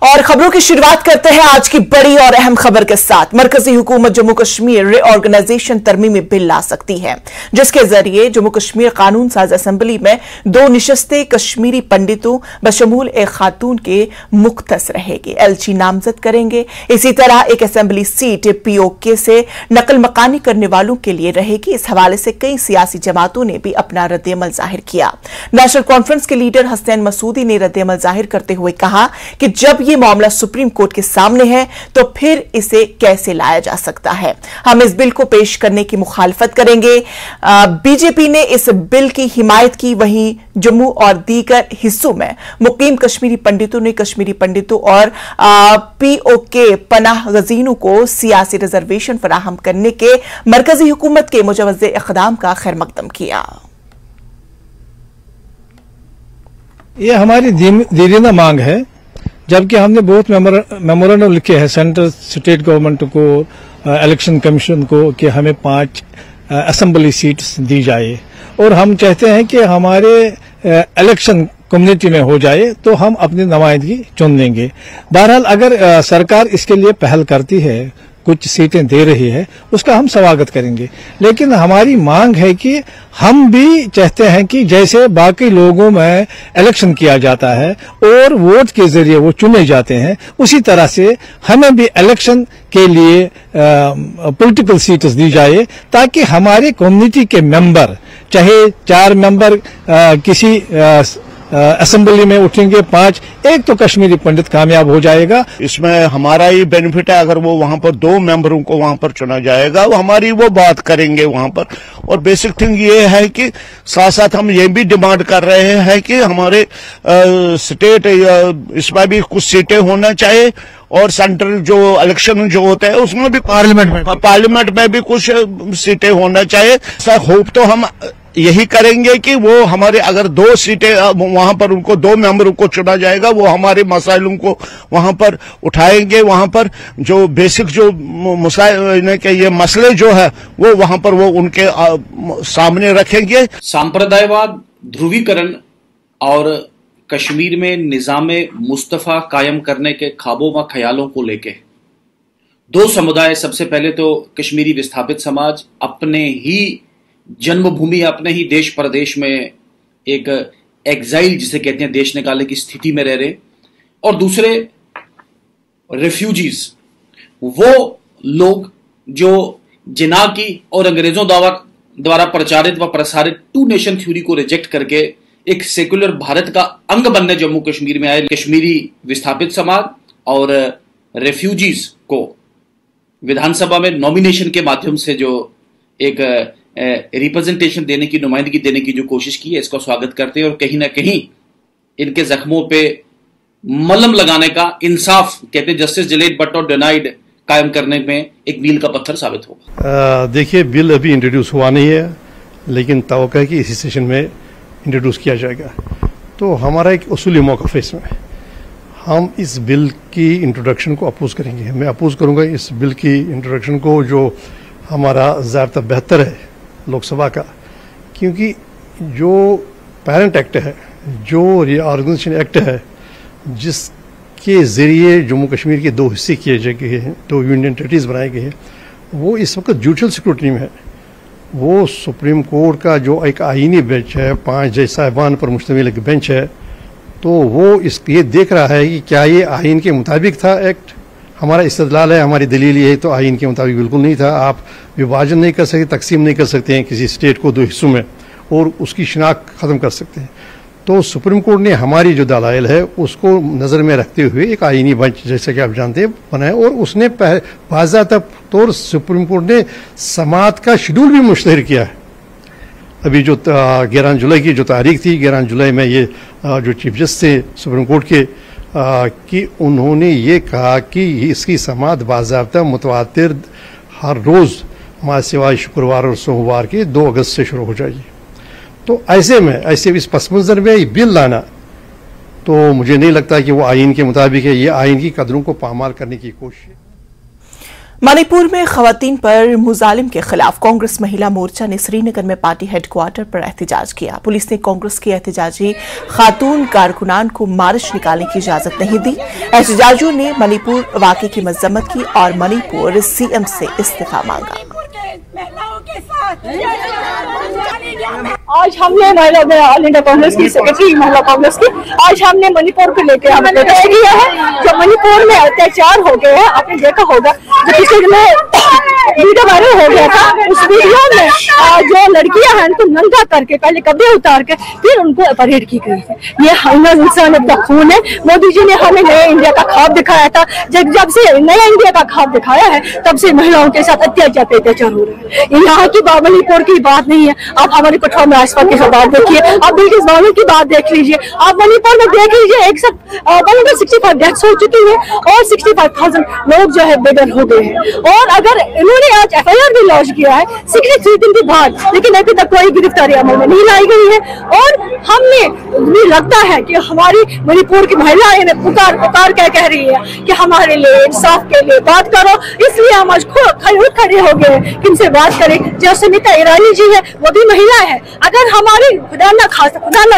और खबरों की शुरुआत करते हैं आज की बड़ी और अहम खबर के साथ। मरकजी हुकूमत जम्मू कश्मीर रीऑर्गेनाइजेशन तरमीमी बिल ला सकती है, जिसके जरिए जम्मू कश्मीर कानून साज असेंबली में 2 निशस्तें कश्मीरी पंडितों बशमूल एक खातून के मुख्तस रहेगी। एलची नामजद करेंगे। इसी तरह एक असेंबली सीट पीओके से नकल मकानी करने वालों के लिए रहेगी। इस हवाले से कई सियासी जमातों ने भी अपना रद्द-ए-अमल जाहिर किया। नेशनल कॉन्फ्रेंस के लीडर हसनैन मसूदी ने रद्द-ए-अमल जाहिर करते हुए कहा कि जब ये मामला सुप्रीम कोर्ट के सामने है तो फिर इसे कैसे लाया जा सकता है। हम इस बिल को पेश करने की मुखालफत करेंगे। बीजेपी ने इस बिल की हिमायत की, वहीं जम्मू और दीगर हिस्सों में मुकीम कश्मीरी पंडितों ने कश्मीरी पंडितों और पीओके पनाह गजीनों को सियासी रिजर्वेशन फराहम करने के मरकजी हुकूमत के मुजवज़े इक़दाम का खैर मकदम किया। ये हमारी दीरीना मांग है, जबकि हमने बहुत मेमोरेंडम लिखे हैं सेंट्रल स्टेट गवर्नमेंट को, इलेक्शन कमीशन को, कि हमें 5 असेंबली सीट्स दी जाए और हम चाहते हैं कि हमारे इलेक्शन कम्युनिटी में हो जाए तो हम अपनी नुमाइंदगी चुन लेंगे। बहरहाल अगर सरकार इसके लिए पहल करती है, कुछ सीटें दे रही है, उसका हम स्वागत करेंगे, लेकिन हमारी मांग है कि हम भी चाहते हैं कि जैसे बाकी लोगों में इलेक्शन किया जाता है और वोट के जरिए वो चुने जाते हैं, उसी तरह से हमें भी इलेक्शन के लिए पॉलिटिकल सीट्स दी जाए, ताकि हमारे कम्युनिटी के मेंबर, चाहे 4 मेंबर किसी असेंबली में उठेंगे, 5, एक तो कश्मीरी पंडित कामयाब हो जाएगा। इसमें हमारा ही बेनिफिट है। अगर वो वहां पर 2 मेंबरों को वहां पर चुना जाएगा, वो हमारी वो बात करेंगे वहां पर। और बेसिक थिंग ये है कि साथ साथ हम ये भी डिमांड कर रहे हैं कि हमारे स्टेट इसमें भी कुछ सीटें होना चाहिए और सेंट्रल जो इलेक्शन जो होते हैं उसमें भी पार्लियामेंट में भी कुछ सीटें होना चाहिए। सर होप तो हम यही करेंगे कि वो हमारे अगर 2 सीटें वहां पर उनको 2 मेंबरों को चुना जाएगा, वो हमारे मसाइलों को वहां पर उठाएंगे। वहां पर जो बेसिक जो मसाइल के ये मसले जो है वो वहां पर वो उनके सामने रखेंगे। सांप्रदायवाद, ध्रुवीकरण और कश्मीर में निजामे मुस्तफा कायम करने के ख्वाबों व ख्यालों को लेके 2 समुदाय, सबसे पहले तो कश्मीरी विस्थापित समाज अपने ही जन्मभूमि, अपने ही देश प्रदेश में एक एग्जाइल जिसे कहते हैं, देश निकाले की स्थिति में रह रहे, और दूसरे रेफ्यूजीज, वो लोग जो जिना की और अंग्रेजों द्वारा प्रचारित व प्रसारित 2 नेशन थ्योरी को रिजेक्ट करके एक सेकुलर भारत का अंग बनने जम्मू कश्मीर में आए। कश्मीरी विस्थापित समाज और रेफ्यूजीज को विधानसभा में नॉमिनेशन के माध्यम से जो एक रिप्रेजेंटेशन देने की, नुमाइंदगी देने की जो कोशिश की है, इसका स्वागत करते हैं और कहीं ना कहीं इनके जख्मों पे मलहम लगाने का, इंसाफ कहते हैं justice delayed but not denied कायम करने में एक मील का पत्थर साबित होगा। देखिए, बिल अभी इंट्रोड्यूस हुआ नहीं है, लेकिन तवक्को है कि इसी सेशन में इंट्रोड्यूस किया जाएगा। तो हमारा एक उसूली मौक़िफ़ है इसमें, हम इस बिल की इंट्रोडक्शन को अपोज करेंगे। मैं अपोज करूंगा इस बिल की इंट्रोडक्शन को, जो हमारा ज़ाब्ता बेहतर है लोकसभा का, क्योंकि जो पेरेंट एक्ट है, जो रीऑर्गेनाइजेशन एक्ट है, जिसके ज़रिए जम्मू कश्मीर के 2 हिस्से किए गए हैं, 2 यूनियन टेरिटरीज बनाए गए हैं, वो इस वक्त जुडिशल स्क्रूटनी में है। वो सुप्रीम कोर्ट का जो एक आईनी बेंच है, 5 जज साहिबान पर मुश्तमिल एक बेंच है, तो वो ये देख रहा है कि क्या ये आइन के मुताबिक था एक्ट। हमारा इस्तदलाल है, हमारी दलील ये है तो आइन के मुताबिक बिल्कुल नहीं था। आप विभाजन नहीं कर सकते, तकसीम नहीं कर सकते हैं किसी स्टेट को 2 हिस्सों में और उसकी शिनाख्त ख़त्म कर सकते हैं। तो सुप्रीम कोर्ट ने हमारी जो दलाइल है उसको नज़र में रखते हुए एक आइनी बेंच, जैसे कि आप जानते हैं, बनाया, और उसने बाज़ाब्ता तौर सुप्रीम कोर्ट ने समाअत का शेड्यूल भी मुश्तहर किया है। अभी जो 11 जुलाई की जो तारीख थी, 11 जुलाई में ये जो चीफ जस्टिस थे सुप्रीम कोर्ट के, कि उन्होंने ये कहा कि इसकी समाअत बाज़ाब्ता मुतवातिर हर रोज़ माह सिवाय शुक्रवार और सोमवार के 2 अगस्त से शुरू हो जाएगी। तो ऐसे में, ऐसे इस पस मंज़र में ये बिल लाना, तो मुझे नहीं लगता कि वो आइन के मुताबिक है। ये आइन की कदरों को पामाल करने की कोशिश है। मणिपुर में खवातीन पर मुजालिम के खिलाफ कांग्रेस महिला मोर्चा ने श्रीनगर में पार्टी हेडक्वार्टर पर एहतजाज किया। पुलिस ने कांग्रेस की एहतजाजी खातून कारकुनान को मार्च निकालने की इजाजत नहीं दी। एहतजाजियों ने मणिपुर वाकये की मजम्मत की और मणिपुर सीएम से इस्तीफा मांगा। आज हमने ऑल इंडिया कांग्रेस की सेक्रेटरी महिला कांग्रेस की आज हमने मणिपुर को लेकर हमने प्रोटेस्ट किया है। जो मणिपुर में अत्याचार हो गए हैं, आपने देखा होगा जो पिछले में वीडियो वायरल हो गया था, उस वीडियो में जो लड़कियां हैं उनको नंगा करके पहले कपड़े उतार के फिर उनको परेड की गई है। ये इंसानियत का खून है। मोदी जी ने हमें नए इंडिया का ख्वाब दिखाया था। जब से नया इंडिया का ख्वाब दिखाया है तब से महिलाओं के साथ अत्याचार पे अत्याचार हो रहा है। यहाँ की मणिपुर की बात नहीं है। आप हमारे कठुआ में राजपथ की बात देखिए, आप बिल्किस बानो की बात देख लीजिए, आप मणिपुर में देख लीजिए 65 डेथ्स हो चुकी है और 65,000 लोग जो है बेघर हो गए हैं। और अगर इन्होंने आज FIR भी लॉन्च किया है 63 दिन के बाद, लेकिन अभी तक कोई गिरफ्तारी अमल में नहीं लाई गई है। और हमें लगता है कि हमारी मणिपुर की महिलाएं पुकार क्या कह रही है कि हमारे लिए इंसाफ के लिए बात करो। इसलिए हम आज खड़े हो गए कि इनसे बात करें। जो सुनीता ईरानी जी है वो भी महिला है। अगर हमारी खुदा न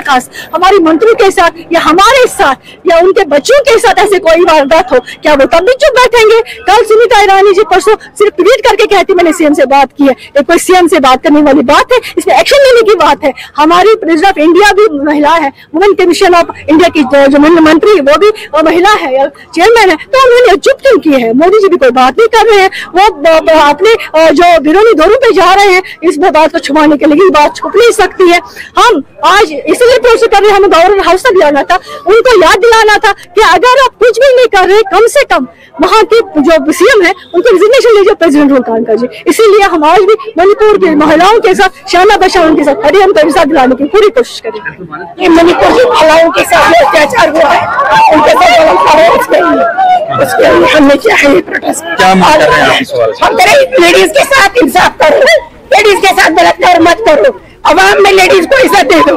खास हमारी मंत्रियों के साथ या हमारे साथ या उनके बच्चों के साथ ऐसे कोई वारदात हो, क्या वो तब भी चुप बैठेंगे? कल सुनीता ईरानी जी परसों सिर्फ ट्वीट करके कहती मैंने सीएम से बात की है। ये कोई सीएम से बात करने वाली बात है? इसमें एक्शन लेने की बात है। हमारी प्रेसिडेंट ऑफ इंडिया भी महिला है, वुमेन कमीशन ऑफ इंडिया की जो मंत्री वो भी महिला है, चेयरमैन है। तो उन्होंने चुप क्यों की है? मोदी जी भी कोई बात नहीं कर रहे हैं। वो अपने जो बिरोनी दौरों पे जा रहे हैं इस बात को छुपाने के लिए। बात छुप नहीं सकती है। हम आज इसलिए प्रोसेस कर रहे हैं, हमें गवर्नर हाउस तक जाना था, उनको याद दिलाना था कि अगर आप कुछ भी नहीं कर रहे कम से कम वहाँ के जो सीएम है उनको रिजिग्नेशन लीजिए प्रेसिडेंट रूल कान का जी। इसीलिए हम आज भी मणिपुर की महिलाओं के साथ शाना बशाना उनके साथ खड़े, हम इंसाफ दिलाने की पूरी कोशिश करेंगे। मणिपुर की महिलाओं के साथ जो अत्याचार हुआ है उनके साथ उसके लिए हमने क्या है प्रोटेस्ट हम करें। लेडीज के साथ इंसाफ करो, लेडीज के साथ बलात्कार मत करो, अवाम में लेडीज को इज्जत दे दो,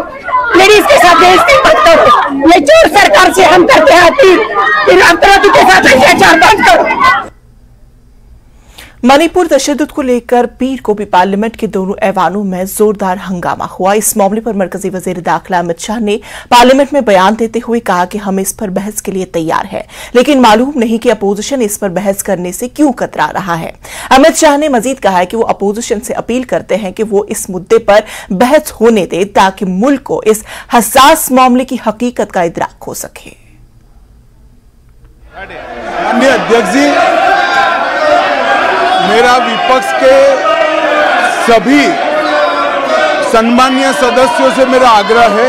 लेडीज के साथ बेइज्जती मत करो। ये चोर सरकार से हम करते हैं अपराधी के साथ अत्याचार बंद करो। मणिपुर तशद्दुद को लेकर पीर को भी पार्लियामेंट के दोनों ऐवानों में जोरदार हंगामा हुआ। इस मामले पर मरकजी वजीर दाखिला अमित शाह ने पार्लियामेंट में बयान देते हुए कहा कि हम इस पर बहस के लिए तैयार हैं, लेकिन मालूम नहीं कि अपोजिशन इस पर बहस करने से क्यों कतरा रहा है। अमित शाह ने मजीद कहा है कि वो अपोजिशन से अपील करते हैं कि वो इस मुद्दे पर बहस होने दे ताकि मुल्क को इस हसास मामले की हकीकत का इदराक हो सके। अध्यक्ष जी, मेरा विपक्ष के सभी सम्मानीय सदस्यों से मेरा आग्रह है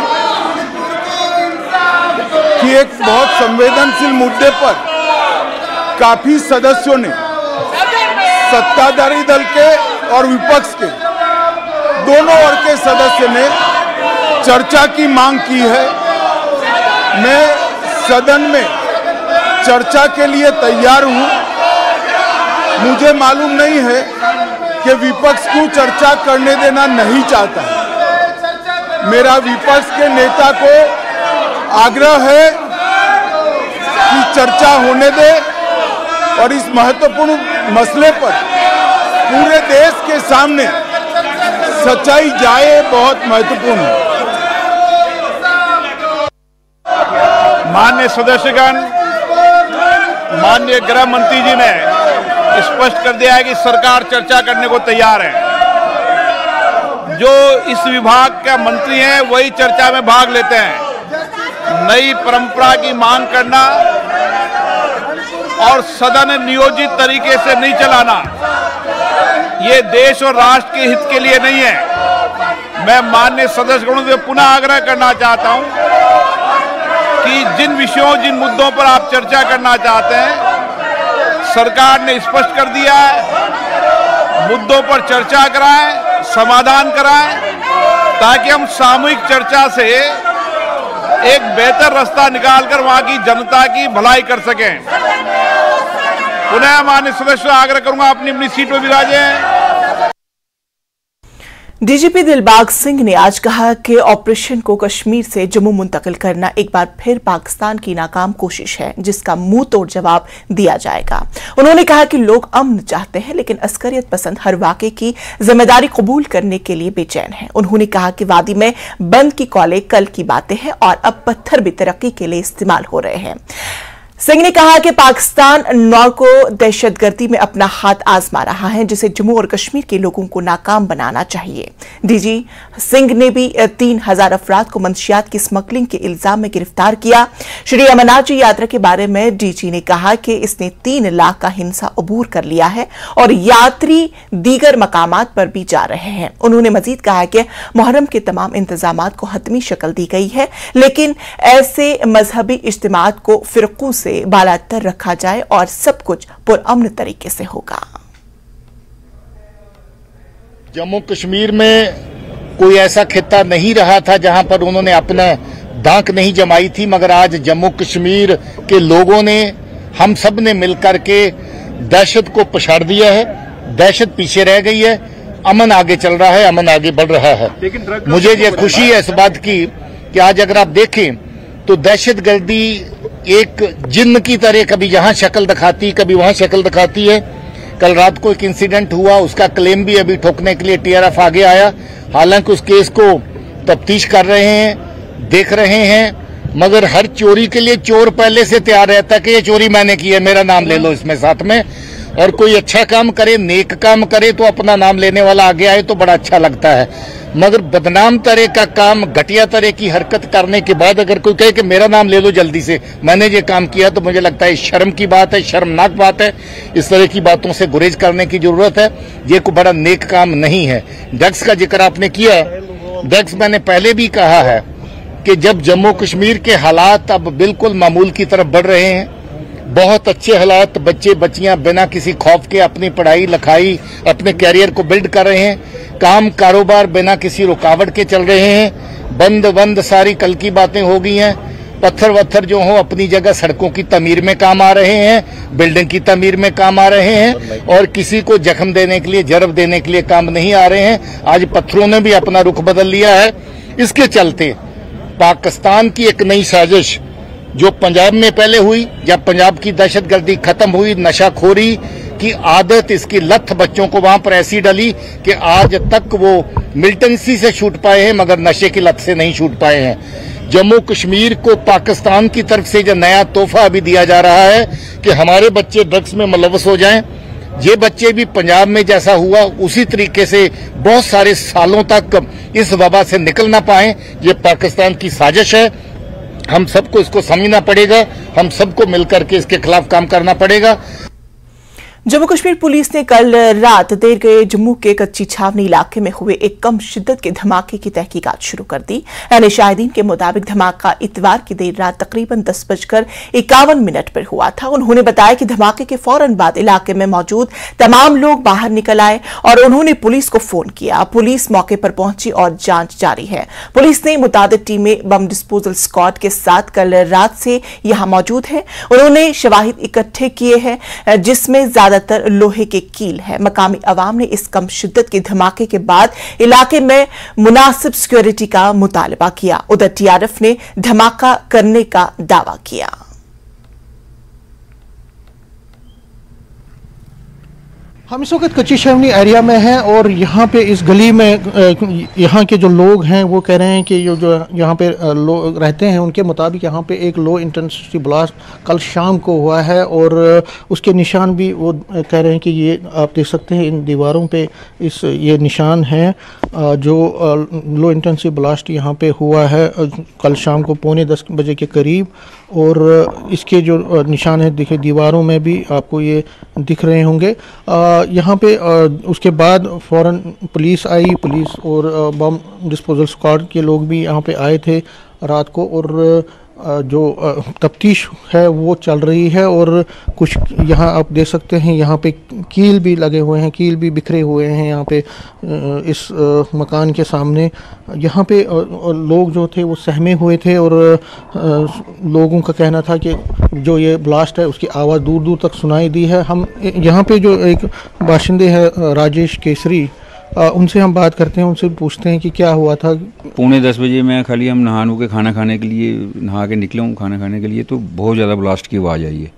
कि एक बहुत संवेदनशील मुद्दे पर काफी सदस्यों ने सत्ताधारी दल के और विपक्ष के दोनों वर्ग के सदस्य ने चर्चा की मांग की है। मैं सदन में चर्चा के लिए तैयार हूं। मुझे मालूम नहीं है कि विपक्ष क्यों चर्चा करने देना नहीं चाहता है। मेरा विपक्ष के नेता को आग्रह है कि चर्चा होने दे और इस महत्वपूर्ण मसले पर पूरे देश के सामने सच्चाई जाए, बहुत महत्वपूर्ण है। माननीय सदस्यगण, माननीय गृह मंत्री जी ने स्पष्ट कर दिया है कि सरकार चर्चा करने को तैयार है। जो इस विभाग का मंत्री हैं वही चर्चा में भाग लेते हैं। नई परंपरा की मांग करना और सदन नियोजित तरीके से नहीं चलाना, ये देश और राष्ट्र के हित के लिए नहीं है। मैं माननीय सदस्यगणों से पुनः आग्रह करना चाहता हूं कि जिन विषयों, जिन मुद्दों पर आप चर्चा करना चाहते हैं, सरकार ने स्पष्ट कर दिया है। मुद्दों पर चर्चा कराएं, समाधान कराएं, ताकि हम सामूहिक चर्चा से एक बेहतर रास्ता निकालकर वहां की जनता की भलाई कर सकें। पुनः माननीय सदस्य आग्रह करूंगा अपनी अपनी सीट पर विराजें। डीजीपी दिलबाग सिंह ने आज कहा कि ऑपरेशन को कश्मीर से जम्मू मुंतकिल करना एक बार फिर पाकिस्तान की नाकाम कोशिश है, जिसका मुंह तोड़ जवाब दिया जाएगा। उन्होंने कहा कि लोग अमन चाहते हैं, लेकिन अस्करियत पसंद हर वाक़े की जिम्मेदारी कबूल करने के लिए बेचैन है। उन्होंने कहा कि वादी में बंद की कॉलें कल की बातें हैं और अब पत्थर भी तरक्की के लिए इस्तेमाल हो रहे हैं। सिंह ने कहा कि पाकिस्तान नार्को दहशतगर्दी में अपना हाथ आजमा रहा है, जिसे जम्मू और कश्मीर के लोगों को नाकाम बनाना चाहिए। डीजी सिंह ने भी 3000 अफराद को मंशियात की स्मगलिंग के इल्जाम में गिरफ्तार किया। श्री अमरनाथ जी यात्रा के बारे में डीजी ने कहा कि इसने 3 लाख का हिंसा अबूर कर लिया है और यात्री दीगर मकामात पर भी जा रहे हैं। उन्होंने मजीद कहा कि मुहर्रम के तमाम इंतजामात को हतमी शक्ल दी गई है, लेकिन ऐसे मजहबी इज्तिमात को फिरकों से बालातर रखा जाए और सब कुछ पुरअमन तरीके से होगा। जम्मू कश्मीर में कोई ऐसा खित्ता नहीं रहा था जहां पर उन्होंने अपना दांक नहीं जमाई थी, मगर आज जम्मू कश्मीर के लोगों ने, हम सब ने मिलकर के दहशत को पछाड़ दिया है। दहशत पीछे रह गई है, अमन आगे चल रहा है, अमन आगे बढ़ रहा है। मुझे ये खुशी है इस बात की कि आज अगर आप देखें तो दहशतगर्दी एक जिन्न की तरह कभी यहां शक्ल दिखाती, कभी वहां शक्ल दिखाती है। कल रात को एक इंसिडेंट हुआ, उसका क्लेम भी अभी ठोकने के लिए टीआरएफ आगे आया। हालांकि उस केस को तफ्तीश कर रहे हैं, देख रहे हैं, मगर हर चोरी के लिए चोर पहले से तैयार रहता है कि ये चोरी मैंने की है, मेरा नाम ले लो इसमें साथ में। और कोई अच्छा काम करे, नेक काम करे तो अपना नाम लेने वाला आगे आए तो बड़ा अच्छा लगता है। मगर बदनाम तरह का काम, घटिया तरह की हरकत करने के बाद अगर कोई कहे कि मेरा नाम ले लो जल्दी से, मैंने ये काम किया, तो मुझे लगता है शर्म की बात है, शर्मनाक बात है। इस तरह की बातों से गुरेज करने की जरूरत है। ये कोई बड़ा नेक काम नहीं है। ड्रग्स का जिक्र आपने किया, ड्रग्स मैंने पहले भी कहा है कि जब जम्मू कश्मीर के हालात अब बिल्कुल मामूल की तरफ बढ़ रहे हैं, बहुत अच्छे हालात, बच्चे बच्चियां बिना किसी खौफ के अपनी पढ़ाई लिखाई, अपने कैरियर को बिल्ड कर रहे हैं, काम कारोबार बिना किसी रुकावट के चल रहे हैं। बंद सारी कल की बातें हो गई हैं। पत्थर वत्थर जो हो अपनी जगह सड़कों की तमीर में काम आ रहे हैं, बिल्डिंग की तमीर में काम आ रहे हैं, और किसी को जख्म देने के लिए, जरब देने के लिए काम नहीं आ रहे हैं। आज पत्थरों ने भी अपना रुख बदल लिया है। इसके चलते पाकिस्तान की एक नई साजिश जो पंजाब में पहले हुई, जब पंजाब की दहशतगर्दी खत्म हुई, नशाखोरी की आदत, इसकी लत बच्चों को वहां पर ऐसी डली कि आज तक वो मिलिटेंसी से छूट पाए हैं, मगर नशे की लत से नहीं छूट पाए हैं। जम्मू कश्मीर को पाकिस्तान की तरफ से जो नया तोहफा अभी दिया जा रहा है कि हमारे बच्चे ड्रग्स में मुलव्वस हो जाएं, ये बच्चे भी पंजाब में जैसा हुआ उसी तरीके से बहुत सारे सालों तक इस वबा से निकल ना पाएं, ये पाकिस्तान की साजिश है। हम सबको इसको समझना पड़ेगा, हम सबको मिलकर के इसके खिलाफ काम करना पड़ेगा। जम्मू कश्मीर पुलिस ने कल रात देर गए जम्मू के कच्ची छावनी इलाके में हुए एक कम शिद्दत के धमाके की तहकीकात शुरू कर दी। यानी शाहिदीन के मुताबिक धमाका इतवार की देर रात तकरीबन 10:51 पर हुआ था। उन्होंने बताया कि धमाके के फौरन बाद इलाके में मौजूद तमाम लोग बाहर निकल आए और उन्होंने पुलिस को फोन किया। पुलिस मौके पर पहुंची और जांच जारी है। पुलिस ने मुतादिद टीमें बम डिस्पोजल स्क्वाड के साथ कल रात से यहां मौजूद है। उन्होंने शवाहिद इकट्ठे किए हैं, जिसमें ज्यादातर लोहे के कील है। मकामी अवाम ने इस कम शिद्दत के धमाके के बाद इलाके में मुनासिब सिक्योरिटी का मुतालबा किया। उधर टीआरएफ ने धमाका करने का दावा किया। हम इस वक्त कच्ची छावनी एरिया में हैं और यहाँ पे इस गली में यहाँ के जो लोग हैं वो कह रहे हैं कि जो यहाँ पे लोग रहते हैं उनके मुताबिक यहाँ पे एक लो इंटेंसिटी ब्लास्ट कल शाम को हुआ है और उसके निशान भी वो कह रहे हैं कि ये आप देख सकते हैं इन दीवारों पे ये निशान हैं जो लो इंटेंसिटी ब्लास्ट यहाँ पे हुआ है कल शाम को 9:45 बजे के करीब। और इसके जो निशान है देखिए दीवारों में भी आपको ये दिख रहे होंगे। यहाँ पे उसके बाद फ़ौरन पुलिस आई, पुलिस और बम डिस्पोजल स्क्वाड के लोग भी यहाँ पे आए थे रात को और जो तफ्तीश है वो चल रही है। और कुछ यहाँ आप देख सकते हैं यहाँ पे कील भी लगे हुए हैं, कील भी बिखरे हुए हैं यहाँ पे इस मकान के सामने। यहाँ पे लोग जो थे वो सहमे हुए थे और लोगों का कहना था कि जो ये ब्लास्ट है उसकी आवाज़ दूर दूर तक सुनाई दी है। हम यहाँ पे जो एक बाशिंदे हैं राजेश केसरी, उनसे हम बात करते हैं, उनसे पूछते हैं कि क्या हुआ था। 9:45 बजे मैं खाली हम नहा के खाना खाने के लिए नहा के निकला हूँ खाना खाने के लिए, तो बहुत ज़्यादा ब्लास्ट की आवाज़ आई है।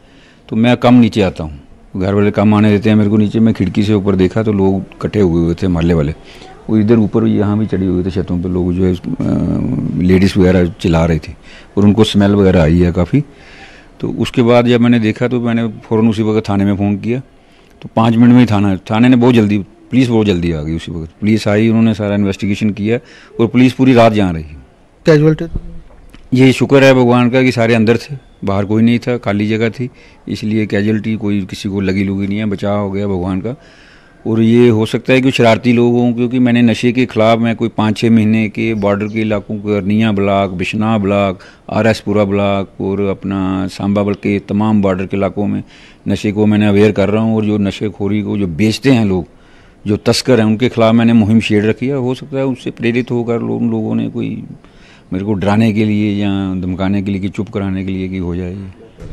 तो मैं कम नीचे आता हूँ, घर वाले कम आने देते हैं मेरे को नीचे। मैं खिड़की से ऊपर देखा तो लोग इकट्ठे हुए थे मोहल्ले वाले, वो इधर ऊपर यहाँ भी चढ़े हुए थे छतों पे। लोग जो है लेडीज़ वगैरह चिल्ला रही थी और उनको स्मेल वगैरह आई है काफ़ी। तो उसके बाद जब मैंने देखा तो मैंने फ़ौरन उसी वक्त थाने में फ़ोन किया। तो 5 मिनट में ही थाने ने बहुत जल्दी, पुलिस बहुत जल्दी आ गई। उसी वक्त पुलिस आई, उन्होंने सारा इन्वेस्टिगेशन किया और पुलिस पूरी रात जहाँ रही। कैजुअलिटी ये शुक्र है भगवान का कि सारे अंदर थे, बाहर कोई नहीं था, खाली जगह थी, इसलिए कैजुअलिटी कोई किसी को लगी लुगी नहीं है, बचाव हो गया भगवान का। और ये हो सकता है कि शरारती लोग हों, क्योंकि मैंने नशे के ख़िलाफ़ मैं कोई 5-6 महीने के बॉर्डर के इलाकों को, अर्निया ब्लॉक, बिश्नाह ब्लॉक, RS-पुरा ब्लॉक और अपना सांबा बल के तमाम बॉर्डर के इलाकों में नशे को मैंने अवेयर कर रहा हूँ। और जो नशेखोरी को जो बेचते हैं लोग, जो तस्कर हैं, उनके खिलाफ मैंने मुहिम छेड़ रखी है। हो सकता है उससे प्रेरित होकर उन लोगों ने कोई मेरे को डराने के लिए या धमकाने के लिए कि चुप कराने के लिए कि हो जाए।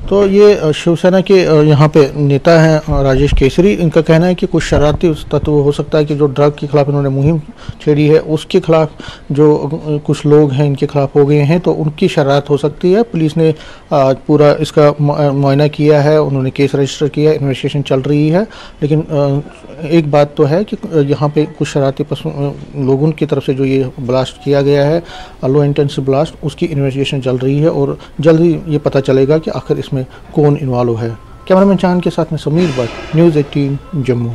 तो ये शिवसेना के यहाँ पे नेता हैं राजेश केसरी, इनका कहना है कि कुछ शरारती तत्व हो सकता है कि जो ड्रग के खिलाफ इन्होंने मुहिम छेड़ी है उसके खिलाफ जो कुछ लोग हैं इनके खिलाफ हो गए हैं, तो उनकी शरारत हो सकती है। पुलिस ने पूरा इसका मुआयना किया है, उन्होंने केस रजिस्टर किया, इन्वेस्टिगेशन चल रही है। लेकिन एक बात तो है कि यहाँ पे कुछ शरारती लोगों की तरफ से जो ये ब्लास्ट किया गया है, लो इंटेंसिव ब्लास्ट, उसकी इन्वेस्टिगेशन चल रही है और जल्द ही ये पता चलेगा कि आखिर इसमें कौन इन्वॉल्व है। कैमरामैन चांद के साथ में समीर भट्ट, न्यूज़ 18 जम्मू।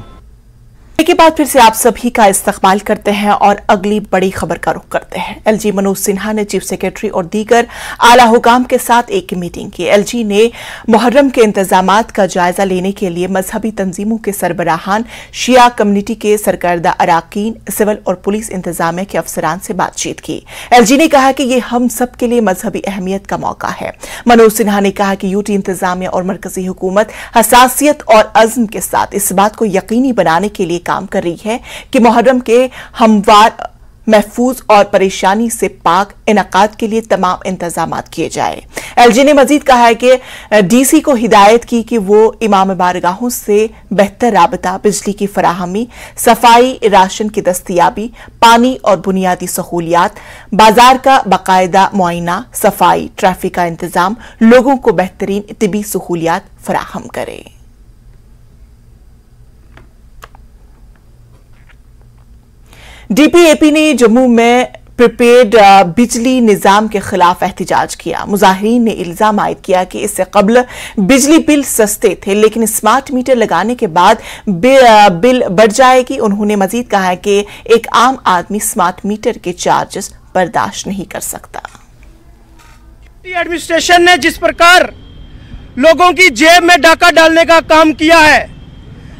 के बाद फिर से आप सभी का इस्तकबाल करते हैं और अगली बड़ी खबर का रुख करते हैं। एलजी मनोज सिन्हा ने चीफ सेक्रेटरी और दीगर आला हुकाम के साथ एक मीटिंग की। एलजी ने मुहर्रम के इंतजामात का जायजा लेने के लिए मजहबी तंजीमों के सरबराहान, शिया कम्युनिटी के सरकर्दा अराकीन, सिविल और पुलिस इंतजामिया के अफसरान से बातचीत की। एलजी ने कहा कि यह हम सब के लिए मजहबी अहमियत का मौका है। मनोज सिन्हा ने कहा कि यूटी इंतजामिया और मरकजी हुकूमत हसासियत और अज़्म के साथ इस बात को यकीनी बनाने के लिए काम कर रही है कि मुहर्रम के हमवार, महफूज और परेशानी से पाक इनकाद के लिए तमाम इंतजामात किए जाए। एलजी ने मजीद कहा है कि डीसी को हिदायत की कि वो इमाम बारगाहों से बेहतर राबता, बिजली की फराहमी, सफाई, राशन की दस्तयाबी, पानी और बुनियादी सहूलियात, बाजार का बाकायदा मुआयना, सफाई, ट्रैफिक का इंतजाम, लोगों को बेहतरीन तिबी सहूलियात फराहम करे। डीपीएपी ने जम्मू में प्रीपेड बिजली निजाम के खिलाफ एहतजाज किया। मुजाहिरीन ने इल्जाम आयद किया कि इससे कबल बिजली बिल सस्ते थे, लेकिन स्मार्ट मीटर लगाने के बाद बिल बढ़ जाएगी। उन्होंने मजीद कहा है कि एक आम आदमी स्मार्ट मीटर के चार्जेस बर्दाश्त नहीं कर सकता। एडमिनिस्ट्रेशन ने जिस प्रकार लोगों की जेब में डाका डालने का काम किया है,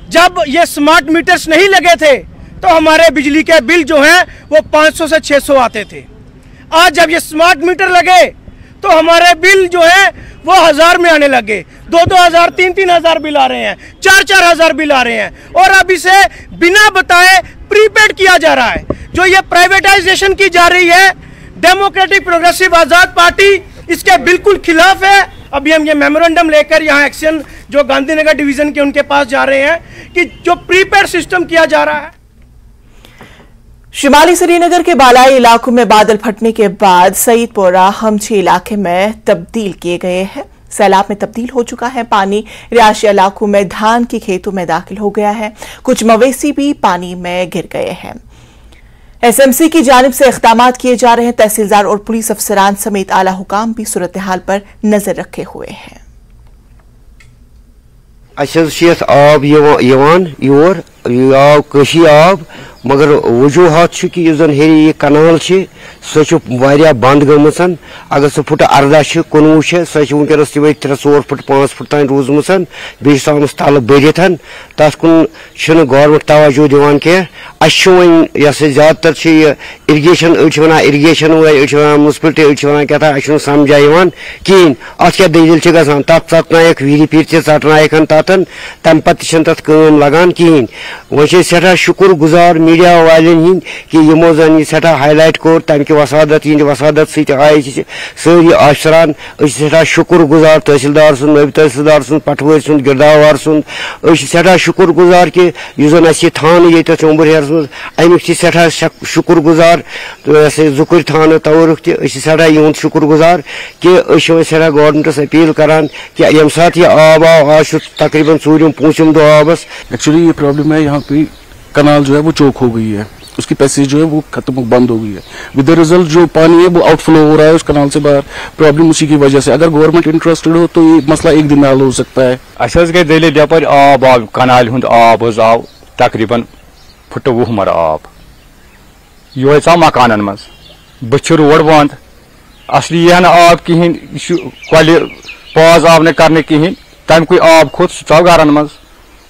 जब ये स्मार्ट मीटर्स नहीं लगे थे तो हमारे बिजली के बिल जो हैं वो 500 से 600 आते थे। आज जब ये स्मार्ट मीटर लगे तो हमारे बिल जो है वो 1000 में आने लगे। 2-2 हजार, 3-3 हजार बिल आ रहे हैं, 4-4 हजार बिल आ रहे हैं। और अब इसे बिना बताए प्रीपेड किया जा रहा है। जो ये प्राइवेटाइजेशन की जा रही है, डेमोक्रेटिक प्रोग्रेसिव आजाद पार्टी इसके बिल्कुल खिलाफ है। अभी हम ये मेमोरेंडम लेकर यहाँ एक्शन जो गांधीनगर डिवीजन के उनके पास जा रहे हैं कि जो प्रीपेड सिस्टम किया जा रहा है। शिमाली श्रीनगर के बालाई इलाकों में बादल फटने के बाद सईदपोरा हमछी इलाके में तब्दील किए गए हैं। सैलाब में तब्दील हो चुका है पानी। रिहायशी इलाकों में धान की खेतों में दाखिल हो गया है। कुछ मवेशी भी पानी में गिर गए हैं। एसएमसी की जानिब से इक़दामात किए जा रहे हैं। तहसीलदार और पुलिस अफसरान समेत आला हुकाम भी सूरत हाल पर नजर रखे हुए हैं। आब योर आब मगर वजूहत कि हेरी कनाल सो बंद गमन। अगर सह फुट 18 19 सह वनकस 3-4 फुट 5 फुट तान रूजम बेस तल बढ़ित तथ कुन गवर्नमेंट तवज्जो दिवान कह। ज्यादातर irrigation one irrigation one municipality one क्या समझा कहें अत क्या दलील गसान तथ वीरी पीर षटनायक तथन तम पे तथ लगान कहें। वह सठा शुक्र गुजार मीडिया वालन हिंद कि यमो जन यह सठा हाईलाइट कोर तम कि वसादत यह वसादत सत आय सारी आफसरान सठा शुक्र गुजार तहसीलदार सुन नैब तहसीलदार सुन पटवार सुन गिरदावार सुन सठा शुक्र गुजार कि जन अस थान ये उम्बरहर मज अमुक सठा शुक्र गुजार जुकुर थान तवरुक सठा यहद शुक्र गुजार कि सठा गवर्नमेंटस अपील करान कि यम सात यह आब आव आज तकरीबन सूर्यम पूछम दो आबस। एक्चुअली ये प्रॉब्लम है यहाँ पे कनाल जो है वो चौक हो गई है, उसकी पैसेज जो है वो खत्म बंद हो गई है। विद द रिजल्ट जो पानी है वो आउटफ्लो हो रहा है उस कनाल से बाहर, प्रॉब्लम उसी की वजह से। अगर गवर्नमेंट इंटरेस्टेड हो तो ये मसला एक दिन में हल हो सकता है। अस गई दलील यपर आब आव कनाल हुंद आब आव तकरीबन फुट 20 मर आब यो आव मकानन मज बच रोड बंद असली यह आब कहें कल पाज आव न करने कहें तम कोई आब खोत सह गरन मज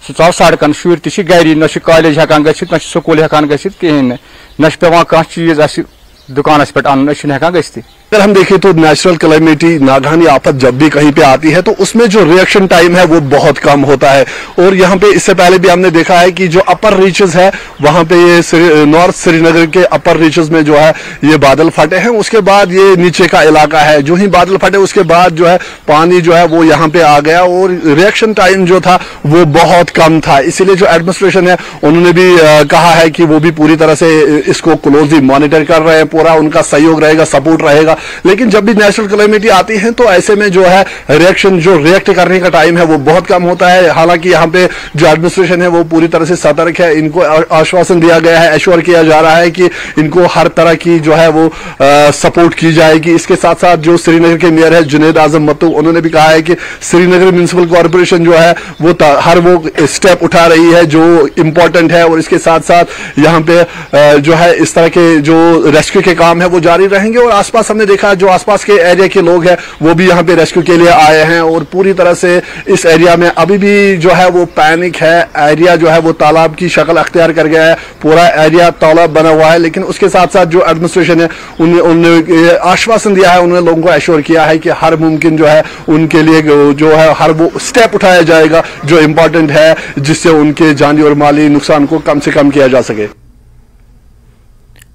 सह सड़कन शुर तरी न कॉलेज हेकान गसित न स्कूल हेकान गसित कहें न पेवान कह चीज अस दुकानस पे अन हेकान गसित। अगर हम देखें तो नेचुरल कैलेमिटी नागहानी आफत जब भी कहीं पे आती है तो उसमें जो रिएक्शन टाइम है वो बहुत कम होता है। और यहाँ पे इससे पहले भी हमने देखा है कि जो अपर रीचेस है वहां पे ये नॉर्थ श्रीनगर के अपर रीचेस में जो है ये बादल फटे हैं, उसके बाद ये नीचे का इलाका है, जो ही बादल फटे उसके बाद जो है पानी जो है वो यहाँ पे आ गया और रिएक्शन टाइम जो था वो बहुत कम था। इसीलिए जो एडमिनिस्ट्रेशन है उन्होंने भी कहा है कि वो भी पूरी तरह से इसको क्लोजली मॉनिटर कर रहे हैं, पूरा उनका सहयोग रहेगा, सपोर्ट रहेगा। लेकिन जब भी नेचुरल कैलेमिटी आती है तो ऐसे में जो है रिएक्शन जो रिएक्ट करने का टाइम है वो बहुत कम होता है। हालांकि यहाँ पे जो एडमिनिस्ट्रेशन है वो पूरी तरह से सतर्क है, इनको आश्वासन दिया गया है, एश्योर किया जा रहा है कि इनको हर तरह की जो है वो सपोर्ट की जाएगी। इसके साथ साथ जो श्रीनगर के मेयर है जुनैद आजम मत्तू, उन्होंने भी कहा है कि श्रीनगर म्युनिसिपल कॉर्पोरेशन जो है वो हर वो स्टेप उठा रही है जो इंपॉर्टेंट है और इसके साथ साथ यहाँ पे जो है इस तरह के जो रेस्क्यू के काम है वो जारी रहेंगे। और आसपास हमने देखा जो आसपास के एरिया के लोग हैं वो भी यहाँ पे रेस्क्यू के लिए आए हैं और पूरी तरह से इस एरिया में अभी भी जो है वो पैनिक है। एरिया जो है वो तालाब की शक्ल अख्तियार कर गया है, पूरा एरिया तालाब बना हुआ है। लेकिन उसके साथ साथ जो एडमिनिस्ट्रेशन है उन्होंने आश्वासन दिया है, उन्होंने लोगों को एश्योर किया है कि हर मुमकिन जो है उनके लिए जो है हर वो स्टेप उठाया जाएगा जो इंपॉर्टेंट है जिससे उनके जानी और माली नुकसान को कम से कम किया जा सके।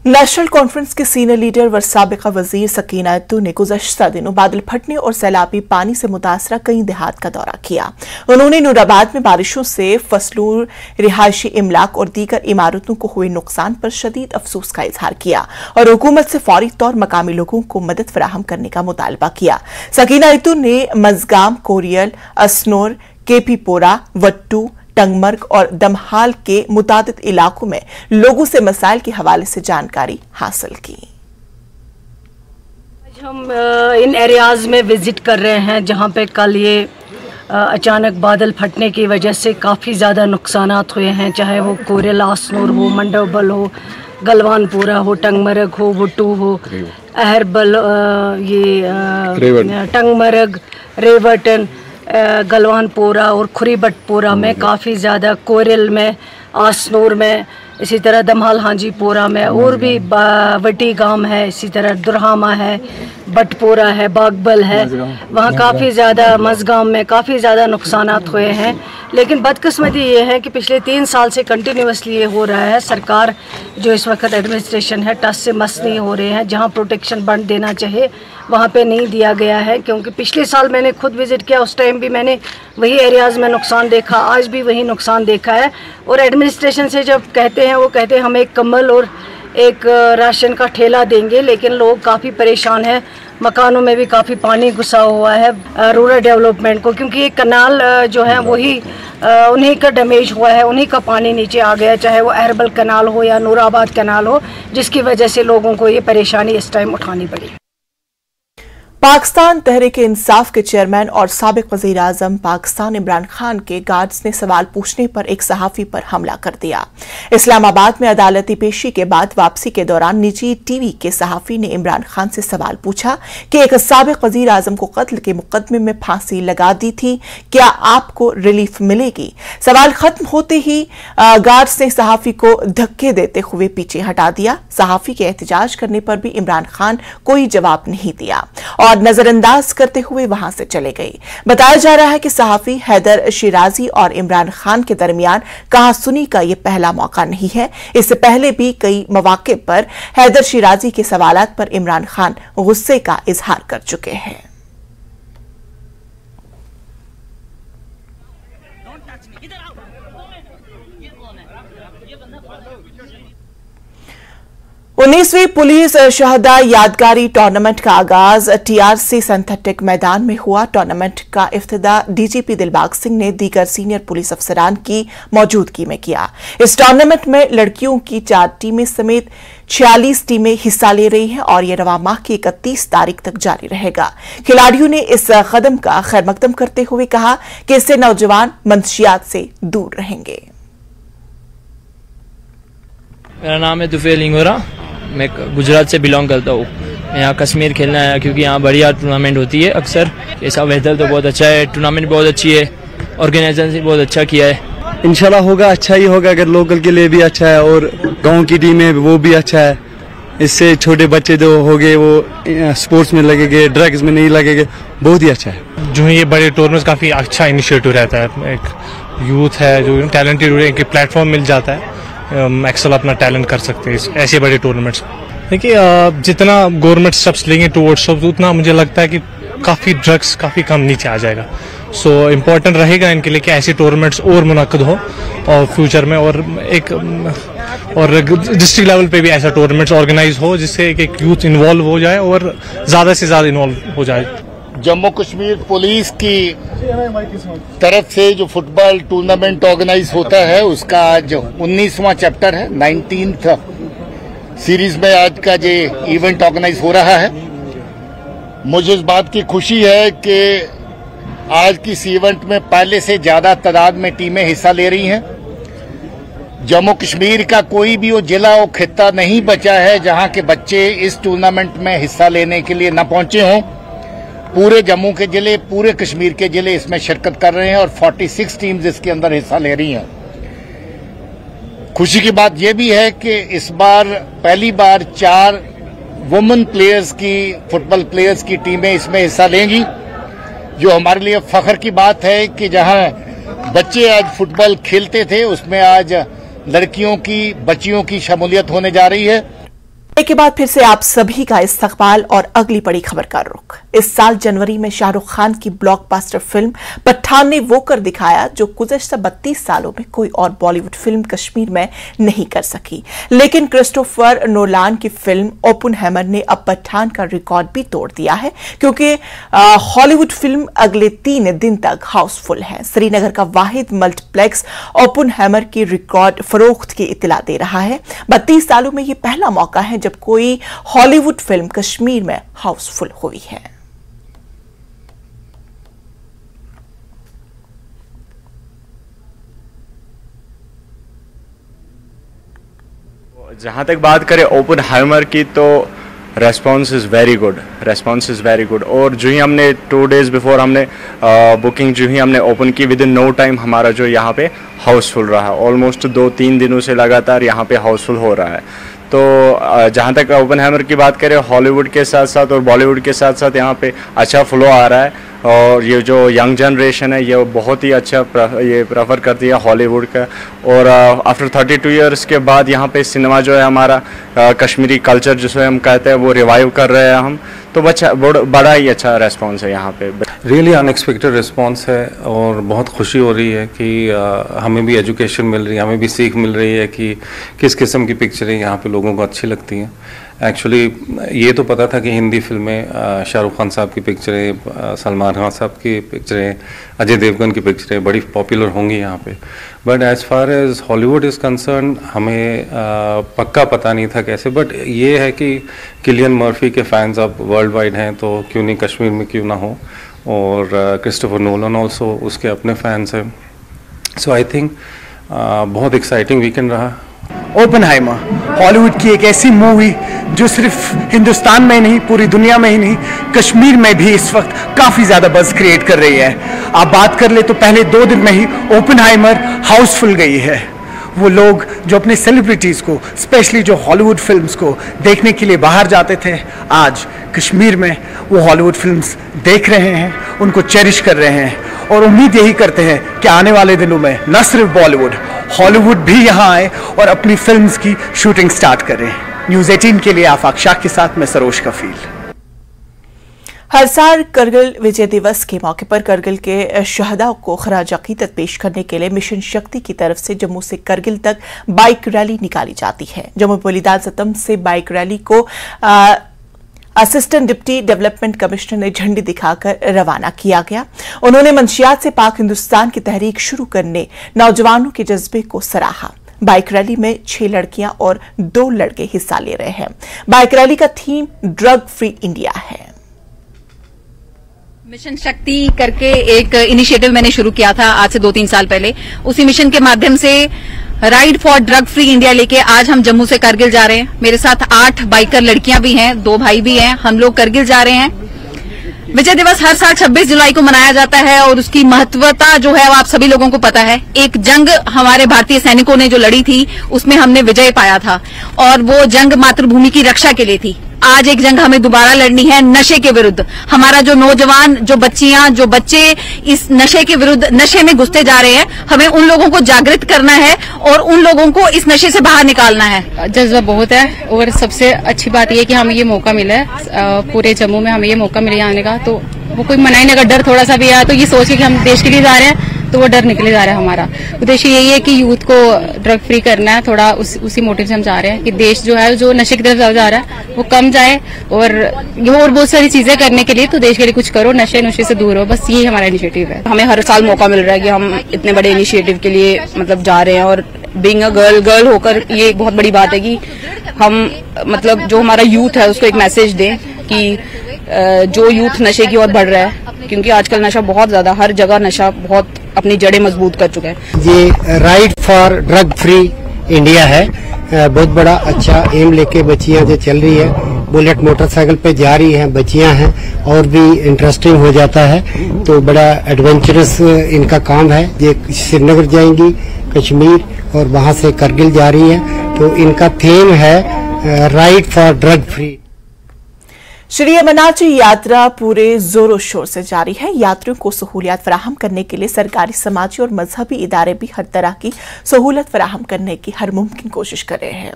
नेशनल कॉन्फ्रेंस के सीनियर लीडर व साबिका वजीर सकीना अत्तू ने गुज़श्ता दिनों बादल फटने और सैलाबी पानी से मुतासरा कई देहात का दौरा किया। उन्होंने नूराबाद में बारिशों से फसलों, रिहायशी इमलाक और दीगर इमारतों को हुए नुकसान पर शदीद अफसोस का इजहार किया और हुकूमत से फौरी तौर मकामी लोगों को मदद फराहम करने का मुतालबा किया। सकीना अत्तू ने मजगाम, कोरियल, असनोर, केपीपोरा, वट्टू, टंगमर्ग और दमहाल के मुतादिद इलाकों में लोगों से मसाइल के हवाले से जानकारी हासिल की। आज हम इन एरियाज में विजिट कर रहे हैं जहां पे कल ये अचानक बादल फटने की वजह से काफ़ी ज़्यादा नुकसानात हुए हैं, चाहे वो कोरेला, असनोर हो, मंडोबल हो, गलवानपुरा हो, टंगमर्ग हो, वुट्टू हो, अहरबल, ये टंगमर्ग, रेवटन, गलवानपोरा और खुरीबटपोरा में काफ़ी ज़्यादा, कोरेल में, आसनूर में, इसी तरह दमहाल हांजीपोरा में और भी वटी गांव है, इसी तरह दुरहामा है, बटपोरा है, बागबल है, वहाँ काफ़ी ज़्यादा, मजगाम में काफ़ी ज़्यादा नुकसानात हुए हैं। लेकिन बदकिस्मती ये है कि पिछले 3 साल से कंटिन्यूसली ये हो रहा है। सरकार जो इस वक्त एडमिनिस्ट्रेशन है टस से मस नहीं हो रहे हैं, जहाँ प्रोटेक्शन बंद देना चाहिए वहाँ पे नहीं दिया गया है। क्योंकि पिछले साल मैंने खुद विज़िट किया, उस टाइम भी मैंने वही एरियाज़ में नुकसान देखा, आज भी वही नुकसान देखा है। और एडमिनिस्ट्रेशन से जब कहते हैं वो कहते हैं हम एक कंबल और एक राशन का ठेला देंगे, लेकिन लोग काफ़ी परेशान हैं, मकानों में भी काफ़ी पानी घुसा हुआ है रूरल डेवलपमेंट को, क्योंकि ये कनाल जो है वही उन्हीं का डैमेज हुआ है, उन्हीं का पानी नीचे आ गया, चाहे वो अहरबल कनाल हो या नूराबाद कनाल हो, जिसकी वजह से लोगों को ये परेशानी इस टाइम उठानी पड़ी। पाकिस्तान तहरीक इंसाफ के चेयरमैन और साबिक वजीर आजम पाकिस्तान इमरान खान के गार्ड्स ने सवाल पूछने पर एक सहाफी पर हमला कर दिया। इस्लामाबाद में अदालती पेशी के बाद वापसी के दौरान निजी टीवी के सहाफी ने इमरान खान से सवाल पूछा कि एक साबिक वजीर आजम को कत्ल के मुकदमे में फांसी लगा दी थी, क्या आपको रिलीफ मिलेगी? सवाल खत्म होते ही गार्ड्स ने सहाफी को धक्के देते हुए पीछे हटा दिया। सहाफी के एहतजाज करने पर भी इमरान खान कोई जवाब नहीं दिया और नजरअंदाज करते हुए वहां से चले गए। बताया जा रहा है कि सहाफी हैदर शिराजी और इमरान खान के दरमियान कहासुनी का यह पहला मौका नहीं है। इससे पहले भी कई मौके पर हैदर शिराजी के सवालात पर इमरान खान गुस्से का इजहार कर चुके हैं। उन्नीसवीं पुलिस शहदा यादगारी टूर्नामेंट का आगाज टीआरसी सिंथेटिक मैदान में हुआ। टूर्नामेंट का इफ्तिदा डीजीपी दिलबाग सिंह ने दीगर सीनियर पुलिस अफसरान की मौजूदगी में किया। इस टूर्नामेंट में लड़कियों की 4 टीमें समेत 46 टीमें हिस्सा ले रही हैं और यह रवां माह की 31 तारीख तक जारी रहेगा। खिलाड़ियों ने इस कदम का खैरमकदम करते हुए कहा कि इससे नौजवान मंशियात से दूर रहेंगे। मेरा नाम है तुफेल इंगोरा, मैं गुजरात से बिलोंग करता हूँ। मैं यहाँ कश्मीर खेलने आया क्योंकि यहाँ बढ़िया टूर्नामेंट होती है अक्सर। ऐसा वेदर तो बहुत अच्छा है, टूर्नामेंट बहुत अच्छी है, ऑर्गेनाइजेशन भी बहुत अच्छा किया है। इंशाल्लाह होगा, अच्छा ही होगा। अगर लोकल के लिए भी अच्छा है और गांव की टीम है वो भी अच्छा है। इससे छोटे बच्चे जो हो गए वो स्पोर्ट्स में लगेंगे, ड्रग्स में नहीं लगेंगे, बहुत ही अच्छा है। जो है ये बड़े टूर्नामेंट काफ़ी अच्छा इनिशिएटिव रहता है। एक यूथ है जो टैलेंटेड, एक प्लेटफॉर्म मिल जाता है, एक्सेल अपना टैलेंट कर सकते हैं ऐसे बड़े टूर्नामेंट्स। देखिए जितना गवर्नमेंट स्टेप्स लेंगे टुवर्ड्स उतना मुझे लगता है कि काफ़ी ड्रग्स काफ़ी कम नीचे आ जाएगा। सो इम्पोर्टेंट रहेगा इनके लिए कि ऐसे टूर्नामेंट्स और मुनक्कद हो और फ्यूचर में और डिस्ट्रिक्ट लेवल पे भी ऐसा टूर्नामेंट्स ऑर्गेनाइज हो जिससे एक यूथ इन्वॉल्व हो जाए और ज़्यादा से ज़्यादा इन्वॉल्व हो जाए। जम्मू कश्मीर पुलिस की तरफ से जो फुटबॉल टूर्नामेंट ऑर्गेनाइज होता है उसका आज 19वां चैप्टर है। 19th सीरीज में आज का जो इवेंट ऑर्गेनाइज हो रहा है। मुझे इस बात की खुशी है कि आज की इस इवेंट में पहले से ज्यादा तादाद में टीमें हिस्सा ले रही हैं। जम्मू कश्मीर का कोई भी वो जिला और खित्ता नहीं बचा है जहां के बच्चे इस टूर्नामेंट में हिस्सा लेने के लिए न पहुंचे हों। पूरे जम्मू के जिले, पूरे कश्मीर के जिले इसमें शिरकत कर रहे हैं और 46 टीम्स इसके अंदर हिस्सा ले रही हैं। खुशी की बात यह भी है कि इस बार पहली बार 4 वुमेन प्लेयर्स की, फुटबॉल प्लेयर्स की टीमें इसमें हिस्सा लेंगी, जो हमारे लिए फख्र की बात है कि जहां बच्चे आज फुटबॉल खेलते थे उसमें आज लड़कियों की, बच्चियों की शमूलियत होने जा रही है। के बाद फिर से आप सभी का इस्तकबाल और अगली बड़ी खबर का रुख। इस साल जनवरी में शाहरुख खान की ब्लॉकबस्टर फिल्म पठान ने वो कर दिखाया जो गुज़श्ता 32 सालों में कोई और बॉलीवुड फिल्म कश्मीर में नहीं कर सकी। लेकिन क्रिस्टोफर नोलान की फिल्म ओपनहेमर ने अब पठान का रिकॉर्ड भी तोड़ दिया है क्योंकि हॉलीवुड फिल्म अगले 3 दिन तक हाउसफुल है। श्रीनगर का वाहिद मल्टीप्लेक्स ओपनहेमर की रिकॉर्ड फरोख्त की इत्तला दे रहा है। 32 सालों में यह पहला मौका है जब कोई हॉलीवुड फिल्म कश्मीर में हाउसफुल हुई है। जहां तक बात करें ओपनहाइमर की तो रेस्पॉन्स इज़ वेरी गुड। और जो ही हमने 2 days बिफोर हमने बुकिंग जो ही हमने ओपन की, विद इन नो टाइम हमारा जो यहाँ पे हाउसफुल रहा। ऑलमोस्ट 2-3 दिनों से लगातार यहाँ पे हाउसफुल हो रहा है। तो जहाँ तक ओपनहाइमर की बात करें, हॉलीवुड के साथ साथ और बॉलीवुड के साथ साथ यहाँ पे अच्छा फ्लो आ रहा है और ये जो यंग जनरेशन है ये बहुत ही अच्छा ये प्रेफर करती है हॉलीवुड का। और आफ्टर 32 ईयर्स के बाद यहाँ पे सिनेमा जो है हमारा कश्मीरी कल्चर जिसे हम कहते हैं वो रिवाइव कर रहे हैं हम। तो बड़ा ही अच्छा रेस्पॉन्स है यहाँ पे। रियली अनएक्सपेक्टेड रिस्पॉन्स है और बहुत खुशी हो रही है कि हमें भी एजुकेशन मिल रही है, हमें भी सीख मिल रही है कि किस किस्म की पिक्चरें यहाँ पे लोगों को अच्छी लगती हैं। एक्चुअली ये तो पता था कि हिंदी फिल्में शाहरुख खान साहब की पिक्चरें, सलमान खान साहब की पिक्चरें, अजय देवगन की पिक्चरें बड़ी पॉपुलर होंगी यहाँ पे। But as far as Hollywood is concern हमें पक्का पता नहीं था कैसे। बट ये है कि किलियन मर्फी के फैंस अब वर्ल्ड वाइड हैं तो क्यों नहीं कश्मीर में क्यों ना हो। और क्रिस्टोफर नोलन ऑल्सो उसके अपने फैंस हैं। सो आई थिंक बहुत एक्साइटिंग वीकेंड रहा। ओपनहाइमर हॉलीवुड की एक ऐसी मूवी जो सिर्फ हिंदुस्तान में नहीं पूरी दुनिया में ही नहीं कश्मीर में भी इस वक्त काफी ज्यादा बज़ क्रिएट कर रही है। आप बात कर ले तो पहले 2 दिन में ही ओपनहाइमर हाउसफुल गई है। वो लोग जो अपने सेलिब्रिटीज़ को, स्पेशली जो हॉलीवुड फिल्म्स को देखने के लिए बाहर जाते थे, आज कश्मीर में वो हॉलीवुड फिल्म्स देख रहे हैं, उनको चेरिश कर रहे हैं और उम्मीद यही करते हैं कि आने वाले दिनों में न सिर्फ बॉलीवुड, हॉलीवुड भी यहाँ आए और अपनी फिल्म्स की शूटिंग स्टार्ट करें। न्यूज़ 18 के लिए आफाक शाह के साथ मैं सरोज कफील। हर साल करगिल विजय दिवस के मौके पर करगिल के शहदाओं को खराज अकीदत पेश करने के लिए मिशन शक्ति की तरफ से जम्मू से करगिल तक बाइक रैली निकाली जाती है। जम्मू बलिदान सतम से बाइक रैली को असिस्टेंट डिप्टी डेवलपमेंट कमिश्नर ने झंडी दिखाकर रवाना किया गया। उन्होंने मंशियात से पाक हिंदुस्तान की तहरीक शुरू करने नौजवानों के जज्बे को सराहा। बाइक रैली में 6 लड़कियां और 2 लड़के हिस्सा ले रहे हैं। बाइक रैली का थीम ड्रग फ्री इंडिया है। मिशन शक्ति करके एक इनिशिएटिव मैंने शुरू किया था आज से 2-3 साल पहले। उसी मिशन के माध्यम से ride for drug free India लेके आज हम जम्मू से करगिल जा रहे हैं। मेरे साथ 8 बाइकर लड़कियां भी हैं, 2 भाई भी हैं। हम लोग करगिल जा रहे हैं। विजय दिवस हर साल 26 जुलाई को मनाया जाता है और उसकी महत्वता जो है वो आप सभी लोगों को पता है। एक जंग हमारे भारतीय सैनिकों ने जो लड़ी थी उसमें हमने विजय पाया था और वो जंग मातृभूमि की रक्षा के लिए थी। आज एक जंग हमें दोबारा लड़नी है नशे के विरुद्ध। हमारा जो नौजवान, जो बच्चियां, जो बच्चे इस नशे के विरुद्ध नशे में घुसते जा रहे हैं, हमें उन लोगों को जागृत करना है और उन लोगों को इस नशे से बाहर निकालना है। जज्बा बहुत है और सबसे अच्छी बात यह कि हमें ये मौका मिला है, पूरे जम्मू में हमें ये मौका मिला आने का। तो वो कोई मना ही नहीं, अगर डर थोड़ा सा भी आया तो ये सोच के कि हम देश के लिए जा रहे हैं तो वो डर निकले जा रहा है। हमारा उद्देश्य यही है कि यूथ को ड्रग फ्री करना है। थोड़ा उसी मोटिव से हम जा रहे हैं कि देश जो है जो नशे की तरफ जा रहा है वो कम जाए और बहुत सारी चीजें करने के लिए तो देश के लिए कुछ करो, नशे से दूर हो। बस यही हमारा इनिशिएटिव है। हमें हर साल मौका मिल रहा है कि हम इतने बड़े इनिशिएटिव के लिए मतलब जा रहे हैं और बीइंग अ गर्ल होकर ये एक बहुत बड़ी बात है कि हम मतलब जो हमारा यूथ है उसको एक मैसेज दें कि जो यूथ नशे की ओर बढ़ रहा है, क्योंकि आजकल नशा बहुत ज्यादा, हर जगह नशा बहुत अपनी जड़ें मजबूत कर चुका है। ये ride for drug free India है, बहुत बड़ा अच्छा एम लेके बच्चियां जो चल रही है, बुलेट मोटरसाइकिल पे जा रही हैं बच्चियां हैं और भी इंटरेस्टिंग हो जाता है। तो बड़ा एडवेंचरस इनका काम है। ये श्रीनगर जाएंगी, कश्मीर और वहां से करगिल जा रही है। तो इनका थीम है ride for drug free. Shri Amarnath Yatra पूरे जोरों शोर से जारी है। यात्रियों को सहूलियत फराहम करने के लिए सरकारी, समाजी और मजहबी इदारे भी हर तरह की सहूलत फराहम करने की हर मुमकिन कोशिश कर रहे हैं।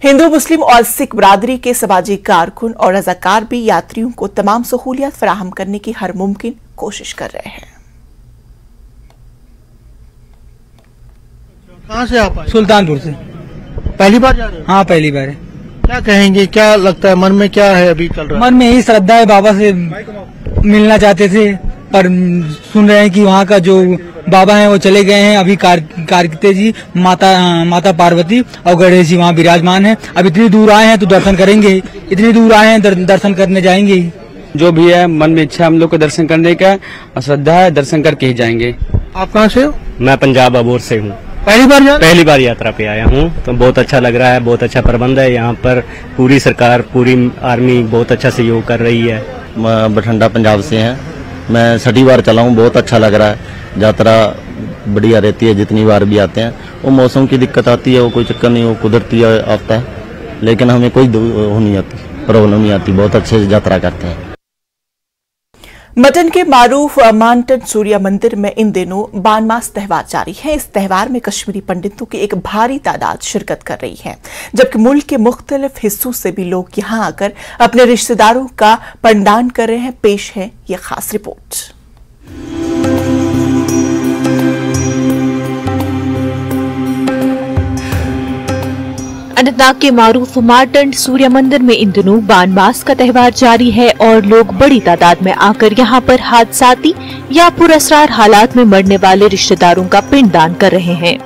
हिंदू, मुस्लिम और सिख बरादरी के समाजी कारकुन और रजाकार भी यात्रियों को तमाम सहूलियत फराहम करने की हर मुमकिन कोशिश कर रहे हैं। कहाँ से आप आए? सुल्तानपुर से। पहली बार जा रहे हो? हाँ, पहली बार है। क्या कहेंगे, क्या लगता है मन में, क्या है अभी चल रहा है? मन में यही श्रद्धा है, बाबा से मिलना चाहते थे पर सुन रहे हैं कि वहाँ का जो बाबा हैं वो चले गए हैं। अभी कार्तिकेय जी, माता पार्वती और गणेश जी वहाँ विराजमान हैं। अब इतनी दूर आए हैं तो दर्शन करेंगे, इतनी दूर आए हैं दर्शन करने जाएंगे। जो भी है मन में इच्छा हम लोग को दर्शन करने का और श्रद्धा है, दर्शन करके ही जाएंगे। आप कहाँ से हो? मैं पंजाब अबोर से हूँ। पहली बार यात्रा पे आया हूँ तो बहुत अच्छा लग रहा है। बहुत अच्छा प्रबंध है यहाँ पर, पूरी सरकार, पूरी आर्मी बहुत अच्छा सहयोग कर रही है। बठिंडा पंजाब से हैं। मैं 6ठी बार चला हूँ, बहुत अच्छा लग रहा है। यात्रा बढ़िया रहती है, जितनी बार भी आते हैं। वो मौसम की दिक्कत आती है, वो कोई चक्कर नहीं, वो कुदरती आता है, लेकिन हमें कोई वो नहीं आती, प्रॉब्लम नहीं आती। बहुत अच्छे से यात्रा करते हैं। मटन के मारूफ मानटन सूर्य मंदिर में इन दिनों बानमास त्योहार जारी है। इस त्योहार में कश्मीरी पंडितों की एक भारी तादाद शिरकत कर रही है, जबकि मुल्क के मुख्तलिफ हिस्सों से भी लोग यहां आकर अपने रिश्तेदारों का पंडान कर रहे हैं। पेश है ये खास रिपोर्ट। अनंतनाग के मारूफ मार्टन सूर्य मंदिर में इन दिनों बानमास का त्योहार जारी है और लोग बड़ी तादाद में आकर यहां पर हादसाती या पुरअसरार हालात में मरने वाले रिश्तेदारों का पिंडदान कर रहे हैं।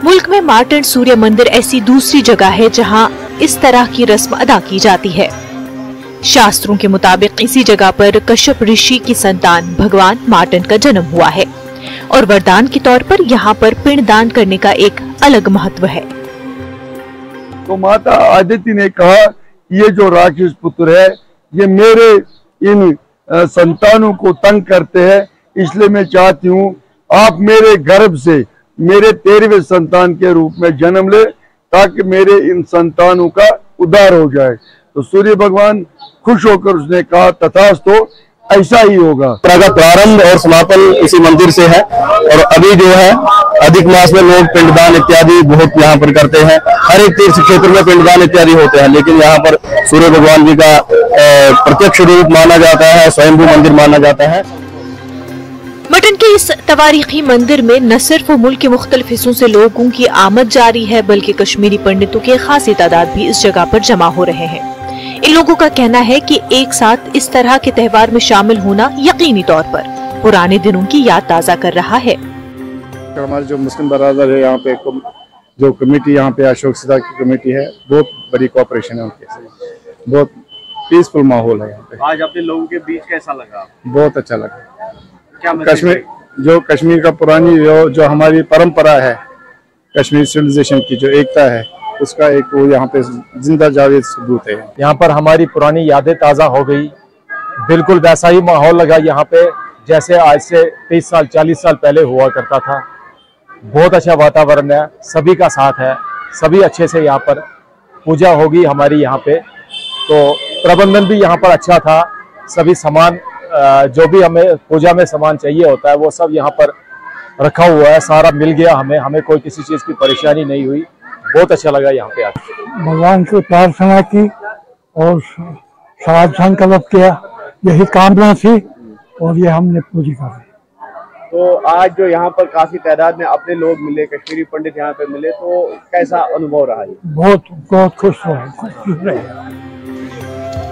मुल्क में मार्टन सूर्य मंदिर ऐसी दूसरी जगह है जहां इस तरह की रस्म अदा की जाती है। शास्त्रों के मुताबिक इसी जगह पर कश्यप ऋषि की संतान भगवान मार्टन का जन्म हुआ है और वरदान के तौर पर यहाँ पर पिंडदान करने का एक अलग महत्व है। तो माता आदिति ने कहा ये जो राक्षस पुत्र है ये मेरे इन संतानों को तंग करते हैं, इसलिए मैं चाहती हूँ आप मेरे गर्भ से मेरे 13वें संतान के रूप में जन्म ले, ताकि मेरे इन संतानों का उद्धार हो जाए। तो सूर्य भगवान खुश होकर उसने कहा तथास्तु, ऐसा ही होगा। का प्रारंभ और समापन इसी मंदिर से है और अभी जो है अधिक मास में लोग पिंडदान इत्यादि बहुत यहाँ पर करते हैं। हर एक तीर्थ क्षेत्र में पिंडदान इत्यादि होते हैं, लेकिन यहाँ पर सूर्य भगवान जी का प्रत्यक्ष रूप माना जाता है, स्वयंभू मंदिर माना जाता है। मटन के इस तवारीखी मंदिर में न सिर्फ मुल्क के मुख्तलिफ हिस्सों से लोगों की आमद जारी है, बल्कि कश्मीरी पंडितों की खासी तादाद भी इस जगह पर जमा हो रहे हैं। इन लोगों का कहना है कि एक साथ इस तरह के त्योहार में शामिल होना यकीनी तौर पर पुराने दिनों की याद ताज़ा कर रहा है। हमारे जो मुस्लिम बरादर है यहाँ पे, जो कमेटी यहाँ पे अशोक सिद्धा की कमेटी है, बहुत बड़ी कोऑपरेशन है उनके साथ, बहुत पीसफुल माहौल है यहाँ पे। आज अपने लोगों के बीच कैसा लगा? बहुत अच्छा लगा। क्या कश्मीर का पुरानी जो हमारी परंपरा है, कश्मीर सिविलाइजेशन की जो एकता है, उसका एक वो यहाँ पे जिंदा जावेद सबूत है। यहाँ पर हमारी पुरानी यादें ताज़ा हो गई, बिल्कुल वैसा ही माहौल लगा यहाँ पे जैसे आज से 30 साल 40 साल पहले हुआ करता था। बहुत अच्छा वातावरण है, सभी का साथ है, सभी अच्छे से यहाँ पर पूजा होगी हमारी यहाँ पे। तो प्रबंधन भी यहाँ पर अच्छा था, सभी सामान जो भी हमें पूजा में सामान चाहिए होता है वो सब यहाँ पर रखा हुआ है, सारा मिल गया हमें कोई किसी चीज़ की परेशानी नहीं हुई। बहुत अच्छा लगा यहाँ पे आकर। भगवान से प्रार्थना की और सावधान कलब किया, यही कामना थी और ये हमने पूरी कर दी। तो आज जो यहाँ पर काफी तादाद में अपने लोग मिले, कश्मीरी पंडित यहाँ पे मिले, तो कैसा अनुभव रहा? बहुत खुश रहे।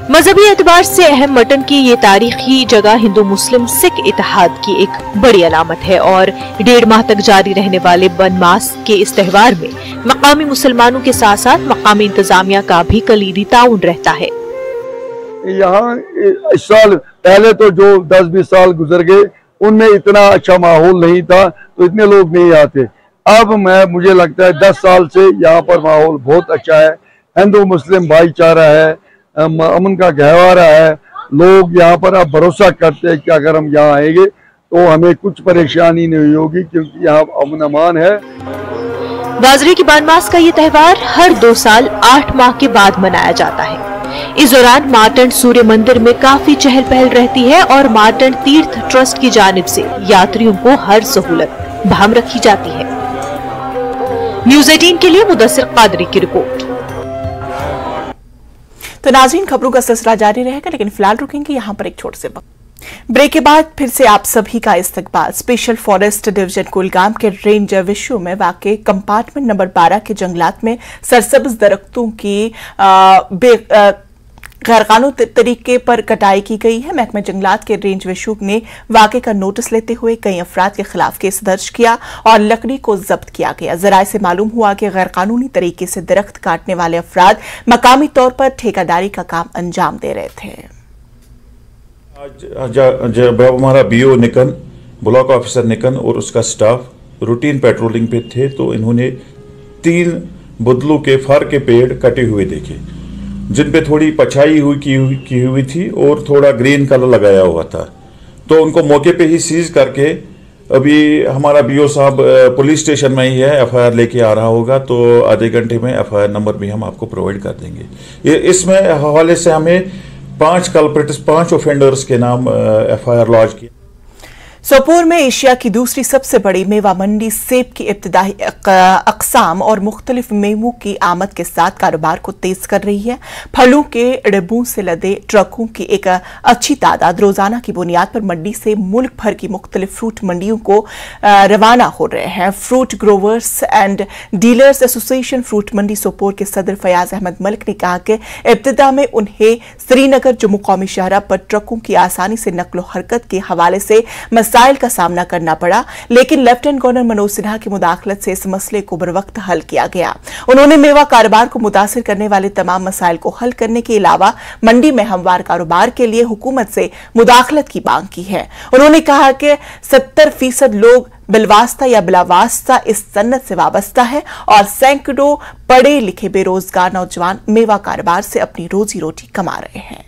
मजहबी एतबार से अहम मटन की ये तारीखी जगह हिंदू मुस्लिम सिख इत्तेहाद की एक बड़ी अलामत है और 1.5 माह तक जारी रहने वाले बनमास के इस त्योहार में मकामी मुसलमानों के साथ साथ मकामी इंतजामिया का भी कलीदी ताउन रहता है। यहाँ इस साल पहले तो जो 10-20 साल गुजर गए उनमें इतना अच्छा माहौल नहीं था, तो इतने लोग नहीं आते। अब मुझे लगता है 10 साल से यहाँ पर माहौल बहुत अच्छा है, हिंदू मुस्लिम भाईचारा है, अमन का गहवारा है। लोग यहाँ पर अब भरोसा करते हैं कि अगर हम यहाँ आएंगे तो हमें कुछ परेशानी नहीं होगी, क्योंकि यहाँ अमन अमान है। बाजरे की बानमास का ये त्योहार हर 2 साल 8 माह के बाद मनाया जाता है। इस दौरान मार्टन सूर्य मंदिर में काफी चहल पहल रहती है और मार्टन तीर्थ ट्रस्ट की जानिब से यात्रियों को हर सहूलत बहाल रखी जाती है। न्यूज़ 18 के लिए मुदस्सिर कादरी की रिपोर्ट। तो नाज़रीन, खबरों का सिलसिला जारी रहेगा, लेकिन फिलहाल रुकेंगे यहाँ पर एक छोटे से ब्रेक के बाद फिर से आप सभी का इस्तकबाल। स्पेशल फॉरेस्ट डिवीजन कुलगाम के रेंज विशु में वाक़ कंपार्टमेंट नंबर 12 के जंगलात में सरसब्ज दरख्तों की गैरकानूनी तरीके पर कटाई की गई है। महकमा जंगलात के रेंज विशु ने वाक़े का नोटिस लेते हुए कई अफराद के खिलाफ केस दर्ज किया और लकड़ी को जब्त किया गया। जराये से मालूम हुआ कि गैरकानूनी तरीके से दरख्त काटने वाले अफराद मकामी तौर पर ठेकेदारी का काम अंजाम दे रहे थे। जब हमारा बीओ निकन, ब्लॉक ऑफिसर निकन और उसका स्टाफ रूटीन पेट्रोलिंग पे थे, तो इन्होंने 3 बुदलू के फर के पेड़ कटे हुए देखे, जिन पे थोड़ी पछाई की हुई थी और थोड़ा ग्रीन कलर लगाया हुआ था। तो उनको मौके पे ही सीज करके अभी हमारा बीओ साहब पुलिस स्टेशन में ही है, एफआईआर लेके आ रहा होगा, तो आधे घंटे में एफआईआर नंबर भी हम आपको प्रोवाइड कर देंगे। इसमें हवाले से हमें 5 ऑफेंडर्स के नाम एफआईआर लॉन्च किया। सोपोर में एशिया की दूसरी सबसे बड़ी मेवा मंडी सेब की इब्तिदाई अक़साम और मुख्तलिफ मेवों की आमद के साथ कारोबार को तेज कर रही है। फलों के डिब्बों से लदे ट्रकों की एक अच्छी तादाद रोजाना की बुनियाद पर मंडी से मुल्क भर की मुख्तलिफ फ्रूट मंडियों को रवाना हो रहे हैं। Fruit growers and dealers association fruit Mandi Sopore के सदर फयाज अहमद मलिक ने कहा कि इब्तिदा में उन्हें श्रीनगर जम्मू कौमी शहरा पर ट्रकों की आसानी से नकलो हरकत के हवाले से मसाइल का सामना करना पड़ा, लेकिन लेफ्टिनेंट गवर्नर मनोज सिन्हा की मुदाखलत से इस मसले को बरवक्त हल किया गया। उन्होंने मेवा कारोबार को मुतासिर करने वाले तमाम मसाइल को हल करने के अलावा मंडी में हमवार कारोबार के लिए हुकूमत से मुदाखलत की मांग की है। उन्होंने कहा कि 70% लोग बिलवास्ता या बिलावास्ता इस सन्नत से वाबस्ता है और सैकड़ों पढ़े लिखे बेरोजगार नौजवान मेवा कारोबार से अपनी रोजी रोटी कमा रहे हैं।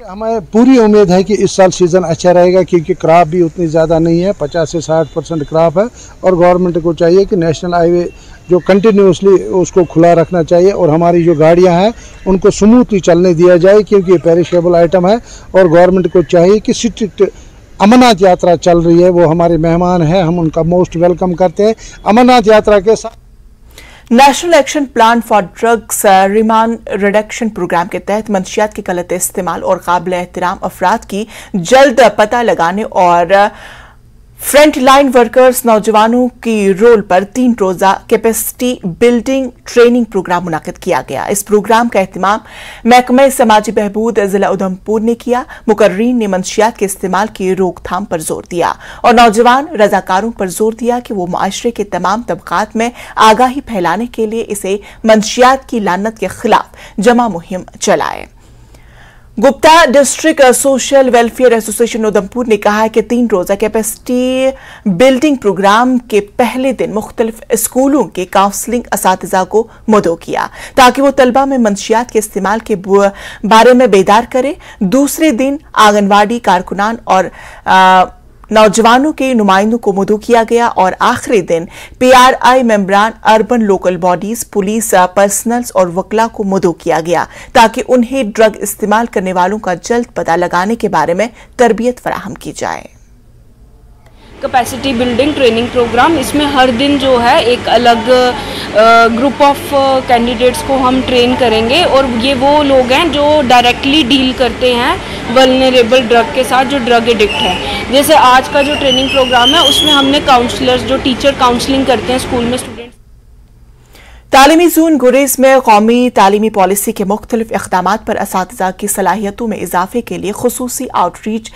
हमें पूरी उम्मीद है कि इस साल सीज़न अच्छा रहेगा, क्योंकि क्रॉप भी उतनी ज़्यादा नहीं है, 50 से 60% क्रॉप है। और गवर्नमेंट को चाहिए कि नेशनल हाईवे जो कंटिन्यूसली उसको खुला रखना चाहिए और हमारी जो गाड़ियां हैं उनको स्मूथली चलने दिया जाए, क्योंकि ये पेरिशेबल आइटम है। और गवर्नमेंट को चाहिए कि स्ट्रिक्ट अमरनाथ यात्रा चल रही है, वो हमारे मेहमान हैं, हम उनका मोस्ट वेलकम करते हैं। अमरनाथ यात्रा के साथ national action plan for drugs demand reduction programme के तहत मंशियात के गलत इस्तेमाल और काबिल एहतराम अफराद की जल्द पता लगाने और फ्रंट लाइन वर्कर्स नौजवानों की रोल पर 3 रोजा कैपेसिटी बिल्डिंग ट्रेनिंग प्रोग्राम मुनाकिद किया गया। इस प्रोग्राम का एहतमाम महकमा समाजी बहबूद जिला उधमपुर ने किया। मुकर्रीन ने मंशियात के इस्तेमाल की रोकथाम पर जोर दिया और नौजवान रजाकारों पर जोर दिया कि वो माशरे के तमाम तबकात में आगाही फैलाने के लिए इसे मंशियात की लानत के खिलाफ जमा मुहिम चलाए। Gupta district social welfare association Udhampur ने कहा है कि 3 रोजा कैपेसिटी बिल्डिंग प्रोग्राम के पहले दिन मुख्तलिफ स्कूलों के काउंसलिंग असातिज़ा को मदऊ किया ताकि वो तलबा में मंशियात के इस्तेमाल के बारे में बेदार करे। दूसरे दिन आंगनवाड़ी कारकुनान और नौजवानों के नुमाइंदों को मदऊ किया गया और आखिरी दिन PRI मेंबरान, urban local bodies, police personnels और वकला को मदऊ किया गया ताकि उन्हें ड्रग इस्तेमाल करने वालों का जल्द पता लगाने के बारे में तरबियत फराहम की जाए। कैपेसिटी बिल्डिंग ट्रेनिंग प्रोग्राम, इसमें हर दिन जो है एक अलग ग्रुप ऑफ कैंडिडेट्स को हम ट्रेन करेंगे और ये वो लोग हैं जो डायरेक्टली डील करते हैं वल्नरेबल ड्रग के साथ, जो ड्रग एडिक्ट है। जैसे आज का जो ट्रेनिंग प्रोग्राम है उसमें हमने काउंसलर्स जो टीचर काउंसलिंग करते हैं स्कूल में स्टूडेंट्स। तालीमी जोन गुरेज में कौमी तालीमी पॉलिसी के मुख्तलिफ इक़दामात पर असातिज़ा की सलाहियतों में इजाफे के लिए खुसूसी आउटरीच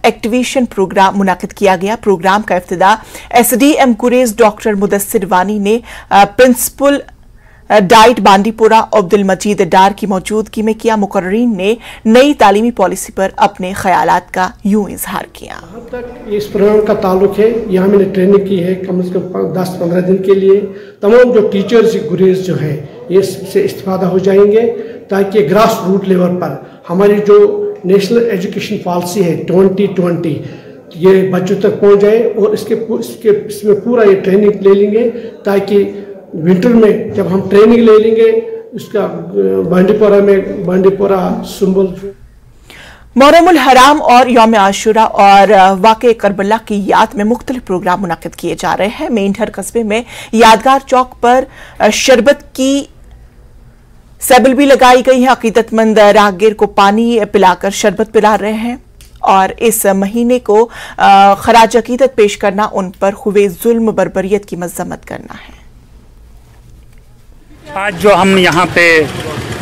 एक्टिवेशन प्रोग्राम मुनाकिद किया गया। प्रोग्राम का इफ्तिदा SDM गुरेज डॉक्टर मुदस्सिर वानी ने प्रिंसिपल डाइट बांडीपुरा अब्दुल मजीद डार की मौजूदगी में किया। मुकर्रीन ने नई तालीमी पॉलिसी पर अपने ख्यालात का यूं इजहार किया। तक इस प्रोग्राम का ताल्लुक है, यहाँ मैंने ट्रेनिंग की है कम से कम 10-15 दिन के लिए। तमाम जो टीचर्स गुरेज जो है ये से इस्तेफादा हो जाएंगे ताकि ग्रास रूट लेवल पर हमारी जो नेशनल एजुकेशन पॉलिसी है 2020 ये बच्चों तक पहुँच जाए और इसमें पूरा ये ट्रेनिंग ले लेंगे ताकि विंटर में जब हम ट्रेनिंग ले लेंगे उसका बांडीपुरा सुंबल मुहर्रमुल हराम और यौम आशुरा और वाक़े करबला की याद में मुख्तलिफ प्रोग्राम मुनाकिद किए जा रहे हैं। मेंढर कस्बे में यादगार चौक पर शरबत की सेबल भी लगाई गई है। अकीदतमंद राहगीर को पानी पिलाकर शरबत पिला रहे हैं और इस महीने को खराज अकीदत पेश करना उन पर हुए जुल्म बर्बरियत की मज़म्मत करना है। आज जो हम यहाँ पे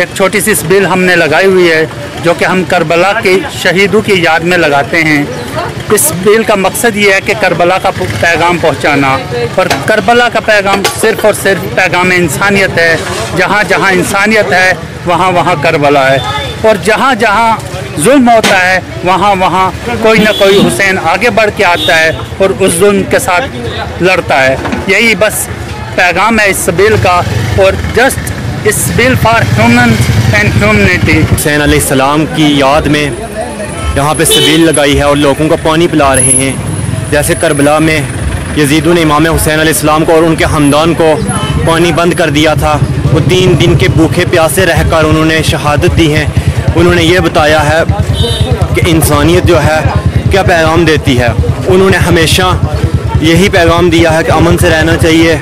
एक छोटी सी बिल हमने लगाई हुई है जो कि हम करबला के शहीदों की याद में लगाते हैं। इस बिल का मकसद ये है कि करबला का पैगाम पहुँचाना, और करबला का पैगाम सिर्फ़ और सिर्फ पैगाम इंसानियत है। जहाँ जहाँ इंसानियत है वहाँ वहाँ करबला है, और जहाँ जहाँ जुल्म होता है वहाँ वहाँ कोई ना कोई हुसैन आगे बढ़ के आता है और उस जुल्म के साथ लड़ता है। यही बस पैगाम है इस बिल का, और जस्ट इस bill for human and humanity. Hussain अलैहिस्सलाम की याद में यहाँ पे सबील लगाई है और लोगों को पानी पिला रहे हैं। जैसे करबला में यजीदों ने इमाम हुसैन अलैहिस्सलाम को और उनके हमदान को पानी बंद कर दिया था। वो 3 दिन के भूखे प्यासे रहकर उन्होंने शहादत दी है। उन्होंने ये बताया है कि इंसानियत जो है क्या पैगाम देती है। उन्होंने हमेशा यही पैगाम दिया है कि अमन से रहना चाहिए,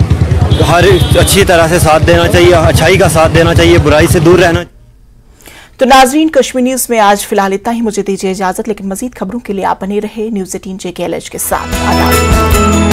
हर अच्छी तरह से साथ देना चाहिए, अच्छाई का साथ देना चाहिए, बुराई से दूर रहना। तो नाजरीन, कश्मीर न्यूज में आज फिलहाल इतना ही। मुझे दीजिए इजाजत, लेकिन मजीद खबरों के लिए आप बने रहे न्यूज़ 18 JKLH के साथ।